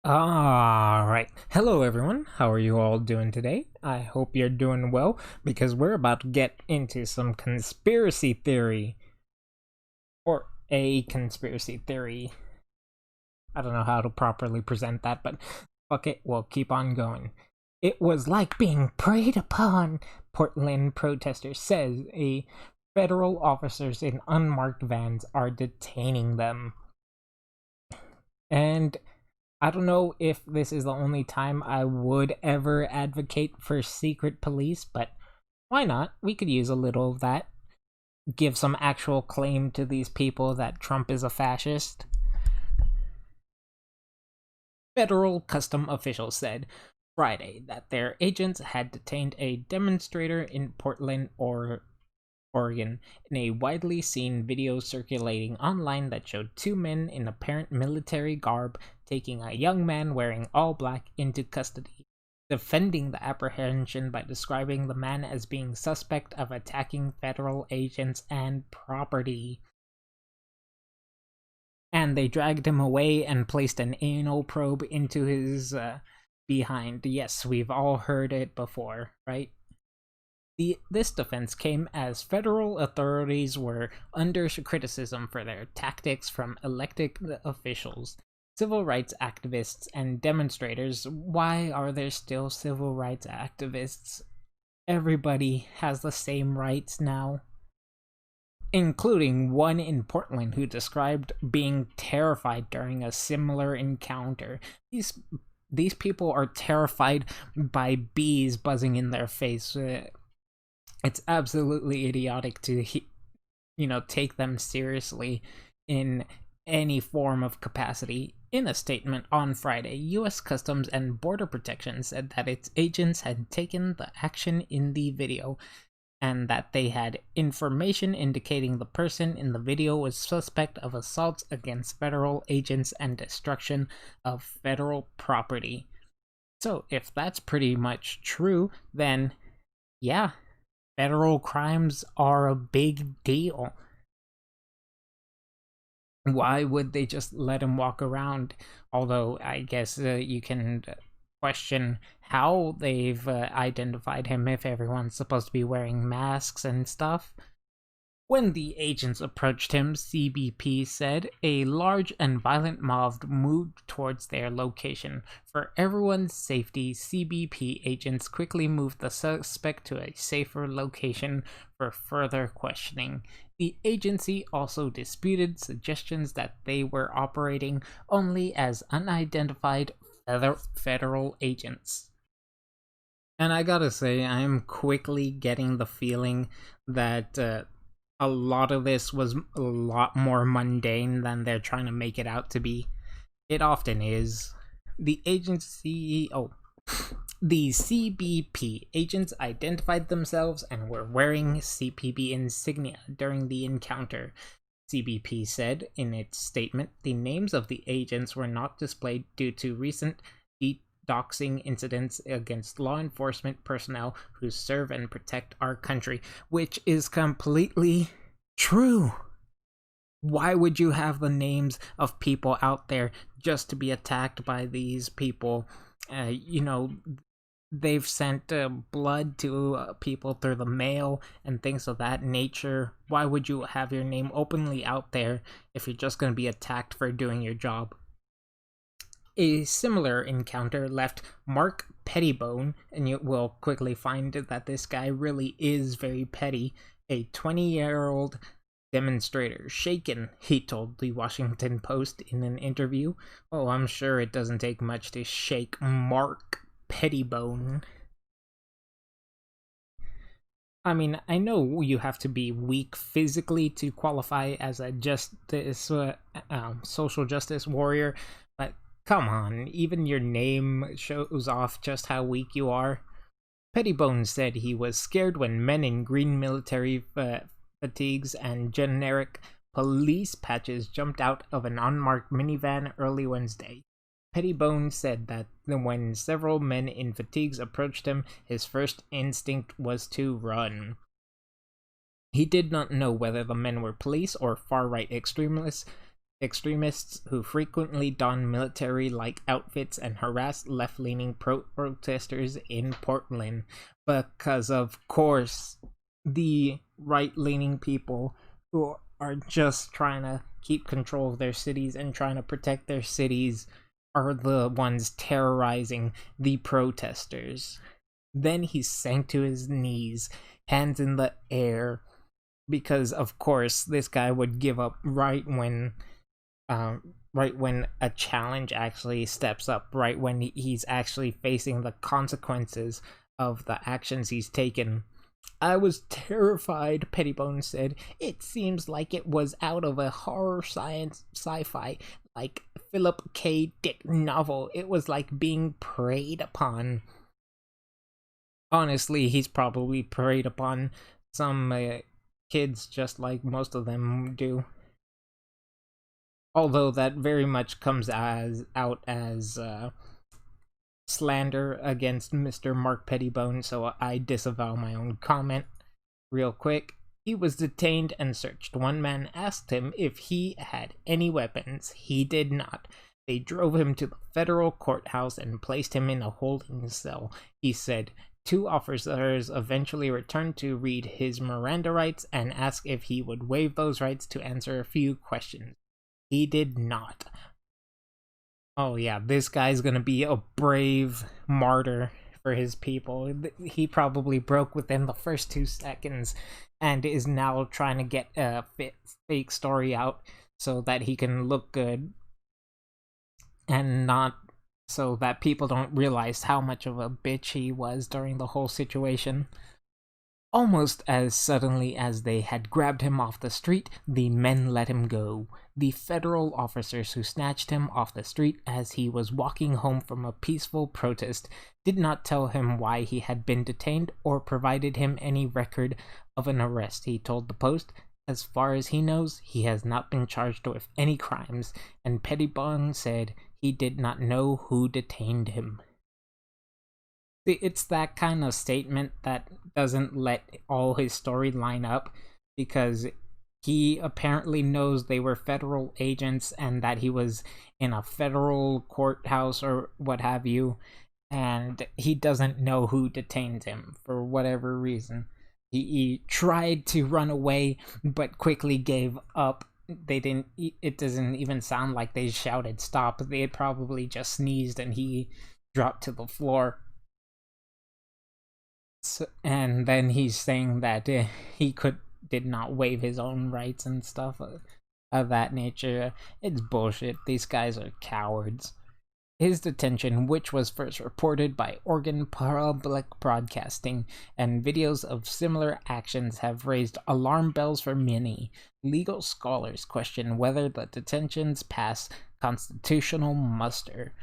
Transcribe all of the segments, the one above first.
Alright. Hello everyone. How are you all doing today? I hope you're doing well because we're about to get into some conspiracy theory. Or a conspiracy theory. I don't know how to properly present that, but fuck it, we'll keep on going. It was like being preyed upon, Portland protesters says a federal officers in unmarked vans are detaining them. And I don't know if this is the only time I would ever advocate for secret police, but why not? We could use a little of that. Give some actual claim to these people that Trump is a fascist. Federal custom officials said Friday that their agents had detained a demonstrator in Portland, Oregon, in a widely seen video circulating online that showed two men in apparent military garb taking a young man wearing all black into custody, defending the apprehension by describing the man as being suspect of attacking federal agents and property. And they dragged him away and placed an anal probe into his behind. Yes, we've all heard it before, right? This defense came as federal authorities were under criticism for their tactics from elected officials, civil rights activists, and demonstrators. Why are there still civil rights activists? Everybody has the same rights now, including one in Portland who described being terrified during a similar encounter. These people are terrified by bees buzzing in their face. It's absolutely idiotic to take them seriously in any form of capacity. In a statement on Friday, U.S. Customs and Border Protection said that its agents had taken the action in the video and that they had information indicating the person in the video was suspect of assaults against federal agents and destruction of federal property. So if that's pretty much true, then yeah, federal crimes are a big deal. Why would they just let him walk around? Although I guess you can question how they've identified him if everyone's supposed to be wearing masks and stuff. When the agents approached him, CBP said, a large and violent mob moved towards their location. For everyone's safety, CBP agents quickly moved the suspect to a safer location for further questioning. The agency also disputed suggestions that they were operating only as unidentified federal agents. And I gotta say, I am quickly getting the feeling that a lot of this was a lot more mundane than they're trying to make it out to be. It often is. The agency, the CBP agents identified themselves and were wearing CBP insignia during the encounter. CBP said in its statement the names of the agents were not displayed due to recent doxing incidents against law enforcement personnel who serve and protect our country, which is completely true. Why would you have the names of people out there just to be attacked by these people? They've sent blood to people through the mail and things of that nature. Why would you have your name openly out there if you're just going to be attacked for doing your job? A similar encounter left Mark Pettibone, and you will quickly find that this guy really is very petty, a 20-year-old demonstrator, shaken, he told the Washington Post in an interview. Oh, I'm sure it doesn't take much to shake Mark Pettibone. I mean, I know you have to be weak physically to qualify as a social justice warrior, but come on, even your name shows off just how weak you are. Pettibone said he was scared when men in green military fatigues and generic police patches jumped out of an unmarked minivan early Wednesday. Pettibone said that when several men in fatigues approached him, his first instinct was to run. He did not know whether the men were police or far-right extremists, extremists who frequently don military-like outfits and harass left-leaning protesters in Portland because, of course, the right-leaning people who are just trying to keep control of their cities and trying to protect their cities are the ones terrorizing the protesters. Then he sank to his knees, hands in the air, because of course this guy would give up right when a challenge actually steps up, right when he's actually facing the consequences of the actions he's taken. "I was terrified," Pettibone said. "It seems like it was out of a horror science sci-fi, like Philip K. Dick novel. It was like being preyed upon." Honestly, he's probably preyed upon some kids just like most of them do. Although that very much comes out as slander against Mr. Mark Pettibone, so I disavow my own comment real quick. He was detained and searched. One man asked him if he had any weapons. He did not. They drove him to the federal courthouse and placed him in a holding cell, he said. 2 officers eventually returned to read his Miranda rights and ask if he would waive those rights to answer a few questions. He did not. Oh yeah, this guy's gonna be a brave martyr for his people. He probably broke within the first 2 seconds and is now trying to get a fake story out so that he can look good and not so that people don't realize how much of a bitch he was during the whole situation. Almost as suddenly as they had grabbed him off the street, the men let him go. The federal officers who snatched him off the street as he was walking home from a peaceful protest did not tell him why he had been detained or provided him any record of an arrest, he told the Post. As far as he knows, he has not been charged with any crimes, and Pettibone said he did not know who detained him. It's that kind of statement that doesn't let all his story line up, because he apparently knows they were federal agents and that he was in a federal courthouse or what have you, and he doesn't know who detained him for whatever reason. He tried to run away but quickly gave up. It doesn't even sound like they shouted stop. They had probably just sneezed and he dropped to the floor. And then he's saying that he did not waive his own rights and stuff of that nature. It's bullshit. These guys are cowards. His detention, which was first reported by Oregon Public Broadcasting, and videos of similar actions have raised alarm bells for many. Legal scholars question whether the detentions pass constitutional muster.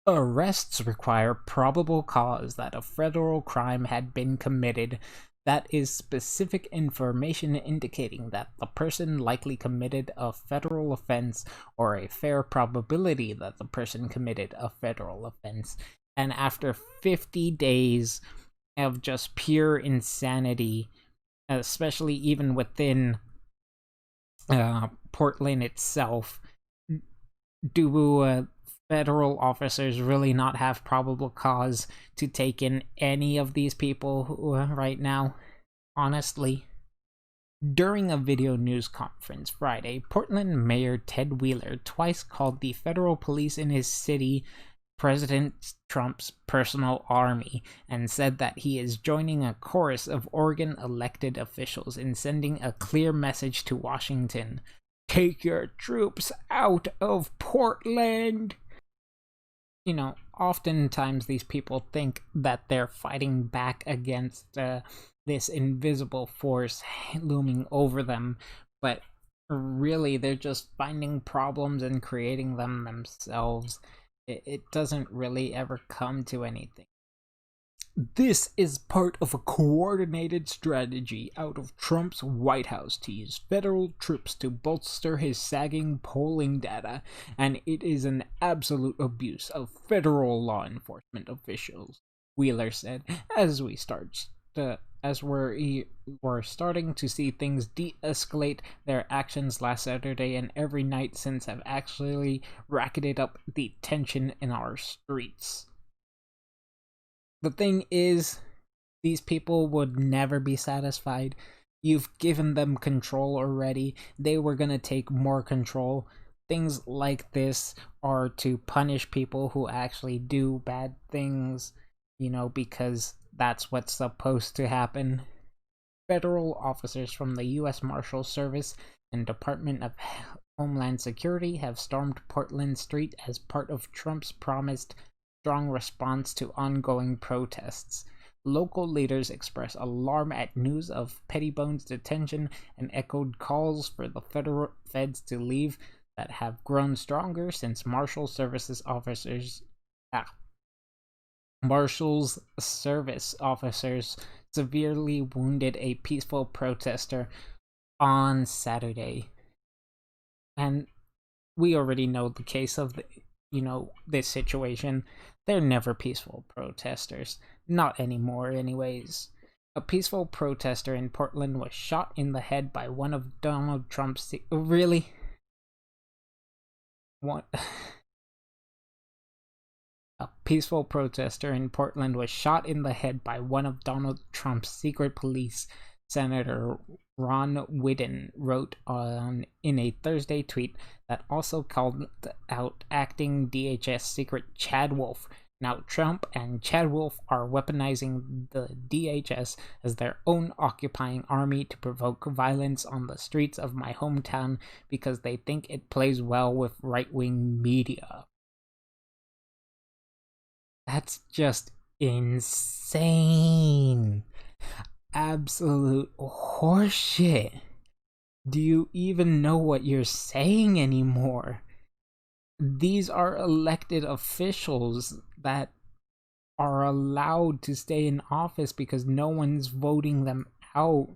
Arrests require probable cause that a federal crime had been committed. That is specific information indicating that the person likely committed a federal offense or a fair probability that the person committed a federal offense. And after 50 days of just pure insanity, especially even within Portland itself, do federal officers really not have probable cause to take in any of these people right now? Honestly. During a video news conference Friday, Portland Mayor Ted Wheeler twice called the federal police in his city President Trump's personal army and said that he is joining a chorus of Oregon elected officials in sending a clear message to Washington. Take your troops out of Portland! You know, oftentimes these people think that they're fighting back against this invisible force looming over them, but really they're just finding problems and creating them themselves. It doesn't really ever come to anything. This is part of a coordinated strategy out of Trump's White House to use federal troops to bolster his sagging polling data, and it is an absolute abuse of federal law enforcement officials, Wheeler said, as we start as we're starting to see things de-escalate. Their actions last Saturday and every night since have actually racketed up the tension in our streets. The thing is, these people would never be satisfied. You've given them control already. They were gonna take more control. Things like this are to punish people who actually do bad things, because that's what's supposed to happen. Federal officers from the U.S. Marshal Service and Department of Homeland Security have stormed Portland Street as part of Trump's promised strong response to ongoing protests. Local leaders expressed alarm at news of Pettibone's detention and echoed calls for the federal feds to leave that have grown stronger since Marshals Service officers severely wounded a peaceful protester on Saturday. And we already know the case of this situation. They're never peaceful protesters. Not anymore, anyways. A peaceful protester in Portland was shot in the head by one of Donald Trump's... Really? What? A peaceful protester in Portland was shot in the head by one of Donald Trump's secret police. Senator Ron Wyden wrote in a Thursday tweet that also called out acting DHS secret Chad Wolf. Now, Trump and Chad Wolf are weaponizing the DHS as their own occupying army to provoke violence on the streets of my hometown because they think it plays well with right-wing media. That's just insane. Absolute horseshit. Do you even know what you're saying anymore? These are elected officials that are allowed to stay in office because no one's voting them out.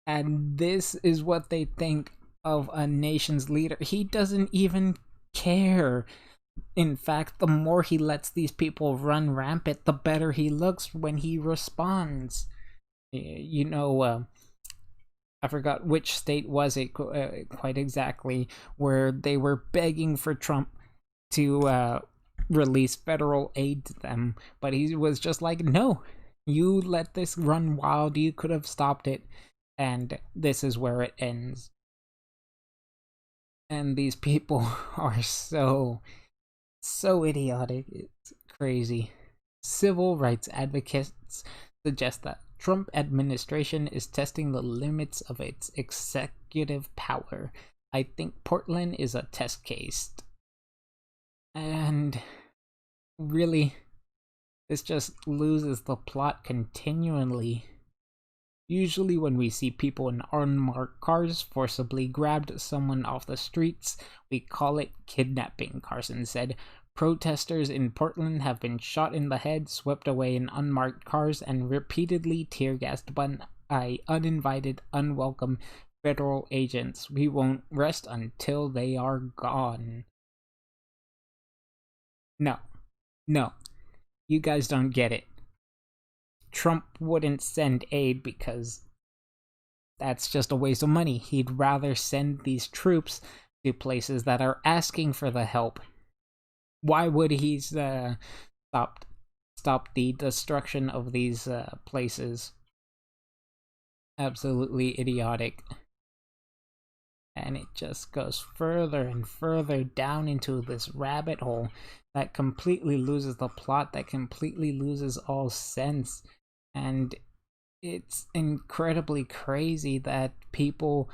And this is what they think of a nation's leader. He doesn't even care. In fact, the more he lets these people run rampant, the better he looks when he responds. I forgot which state was it quite exactly, where they were begging for Trump to release federal aid to them, but he was just like, no, you let this run wild, you could have stopped it, and this is where it ends. And these people are so idiotic, it's crazy. Civil rights advocates suggest that Trump administration is testing the limits of its executive power. I think Portland is a test case. And really, this just loses the plot continually. Usually when we see people in unmarked cars forcibly grabbed someone off the streets, we call it kidnapping, Carson said. Protesters in Portland have been shot in the head, swept away in unmarked cars, and repeatedly tear-gassed by uninvited, unwelcome federal agents. We won't rest until they are gone. No. You guys don't get it. Trump wouldn't send aid because that's just a waste of money. He'd rather send these troops to places that are asking for the help. Why would he stop the destruction of these places? Absolutely idiotic. And it just goes further and further down into this rabbit hole that completely loses the plot, that completely loses all sense. And it's incredibly crazy that people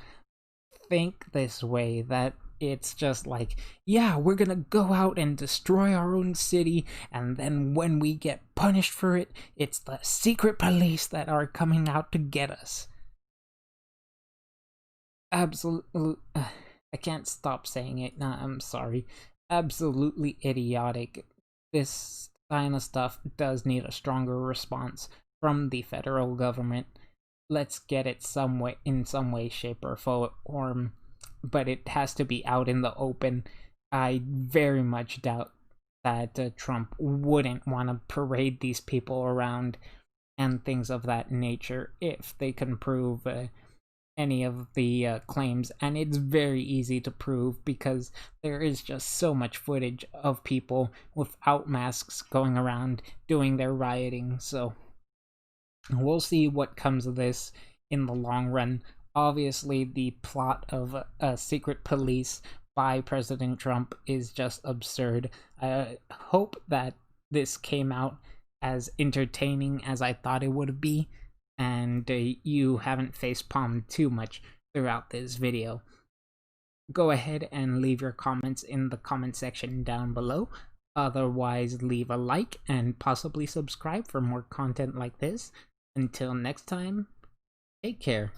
think this way, that it's just like, yeah, we're gonna go out and destroy our own city, and then when we get punished for it, it's the secret police that are coming out to get us. Absolutely, I can't stop saying it. Nah, I'm sorry. Absolutely idiotic. This kind of stuff does need a stronger response from the federal government. Let's get it in some way, shape, or form. But it has to be out in the open. I very much doubt that Trump wouldn't want to parade these people around and things of that nature if they can prove any of the claims. And it's very easy to prove because there is just so much footage of people without masks going around doing their rioting. So we'll see what comes of this in the long run. Obviously, the plot of a secret police by President Trump is just absurd. I hope that this came out as entertaining as I thought it would be, and you haven't facepalmed too much throughout this video. Go ahead and leave your comments in the comment section down below. Otherwise, leave a like and possibly subscribe for more content like this. Until next time, take care.